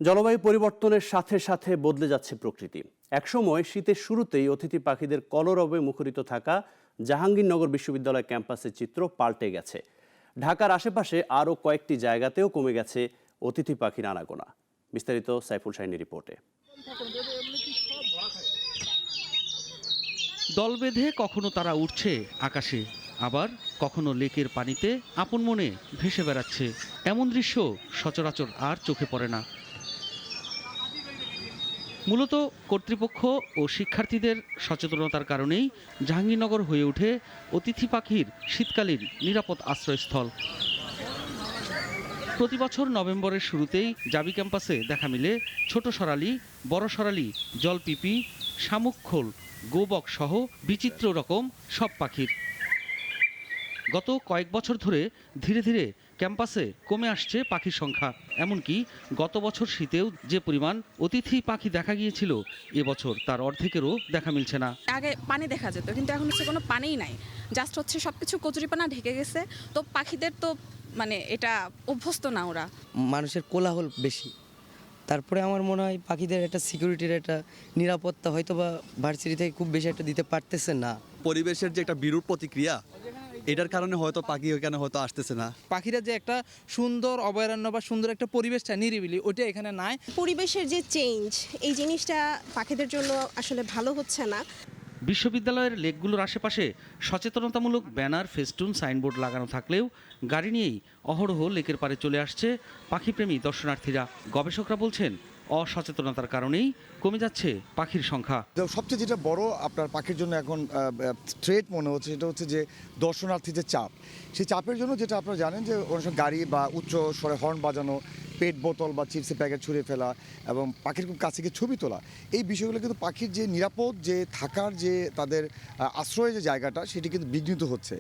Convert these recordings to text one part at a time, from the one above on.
জলবায়ু পরিবর্তনের সাথে সাথে বদলে যাচ্ছে প্রকৃতি। একসময় শীতের শুরুতেই অতিথি পাখিদের কলরবে মুখরিত থাকা জাহাঙ্গীরনগর বিশ্ববিদ্যালয় ক্যাম্পাসের চিত্র পাল্টে গেছে। ঢাকার আশেপাশে আরও কয়েকটি জায়গাতেও কমে গেছে অতিথি পাখির আনাগোনা। বিস্তারিত সাইফুল শাহিনের রিপোর্টে। দল বেঁধে কখনো তারা উঠছে আকাশে, আবার কখনো লেকের পানিতে আপন মনে ভেসে বেড়াচ্ছে। এমন দৃশ্য সচরাচর আর চোখে পড়ে না। মূলত কর্তৃপক্ষ ও শিক্ষার্থীদের সচেতনতার কারণেই জাহাঙ্গীরনগর হয়ে ওঠে অতিথি পাখির শীতকালীন নিরাপদ আশ্রয়স্থল। প্রতি বছর নভেম্বরের শুরুতেই জাবি ক্যাম্পাসে দেখা মিলে ছোট সরালি, বড় সরালি, জলপিপি, শামুকখোল, গোবক সহ বিচিত্র রকম সব পাখির। গত কয়েক বছর ধরে ধীরে ধীরে ক্যাম্পাসে কমে আসছে পাখির সংখ্যা। এমনকি গত বছর শীতেও যে পরিমাণ অতিথি পাখি দেখা গিয়েছিল, এবছর তার অর্ধেকেরও দেখা মিলছে না। আগে পানি দেখা যেত, কিন্তু এখন হচ্ছে কোনো পানিই নাই, জাস্ট হচ্ছে সবকিছু কচুরিপানা ঢেকে গেছে। তো পাখিদের তো এটা অভ্যস্ত না, ওরা মানুষের কোলাহল বেশি। তারপরে আমার মনে হয় পাখিদের একটা সিকিউরিটির একটা নিরাপত্তা হয়তো বা ভার্সিটি থেকে খুব বেশি একটা দিতে পারতেছে না। পরিবেশের যে একটা বিরূপ প্রতিক্রিয়া, এটার কারণে হয়তো পাখি ওখানে হয়তো আসতেছে না। পাখিরা যে একটা সুন্দর অভয়ারণ্য বা সুন্দর একটা পরিবেশটা নিরিবিলি, ওটা এখানে নাই। পরিবেশের যে চেঞ্জ, এই জিনিসটা পাখিদের জন্য আসলে ভালো হচ্ছে না। বিশ্ববিদ্যালয়ের লেকগুলোর আশেপাশে সচেতনতামূলক ব্যানার, ফেস্টুন, সাইনবোর্ড লাগানো থাকলেও গাড়ি নিয়েই অহরহ লেকের পাড়ে চলে আসছে পাখিপ্রেমী দর্শনার্থীরা। গবেষকরা বলছেন, অসচেতনতার কারণেই কমে যাচ্ছে পাখির সংখ্যা। সবচেয়ে যেটা বড় আপনার পাখির জন্য এখন থ্রেট মনে হচ্ছে, সেটা হচ্ছে যে দর্শনার্থী যে চাপ, সেই চাপের জন্য যেটা আপনারা জানেন যে অনেক সময় গাড়ি বা উচ্চ স্বরে হর্ন বাজানো, পেট বোতল বা চিপসের প্যাকেট ছুঁড়ে ফেলা এবং পাখির খুব কাছে গিয়ে ছবি তোলা, এই বিষয়গুলো কিন্তু পাখির যে নিরাপদ যে থাকার যে তাদের আশ্রয়ের যে জায়গাটা, সেটি কিন্তু বিঘ্নিত হচ্ছে।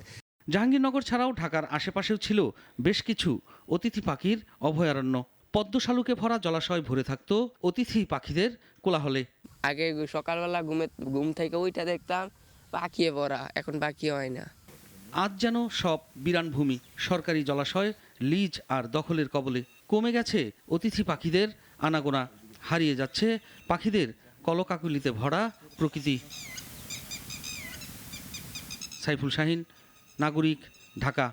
জাহাঙ্গীরনগর ছাড়াও ঢাকার আশেপাশেও ছিল বেশ কিছু অতিথি পাখির অভয়ারণ্য। পদ্ম শালুকে ভরা জলাশয় ভরে থাকতো অতিথি পাখিদের কোলাহলে। আগে সকালবেলা ঘুম থেকে ওইটা দেখতাম পাখিয়ে ভরা, এখন পাখি হয় না। আজ যেন সব বিরান ভূমি, সরকারি জলাশয় লিজ আর দখলের কবলে। কমে গেছে অতিথি পাখিদের আনাগোনা, হারিয়ে যাচ্ছে পাখিদের কলকাকলিতে ভরা প্রকৃতি। সাইফুল শাহিন, নাগরিক, ঢাকা।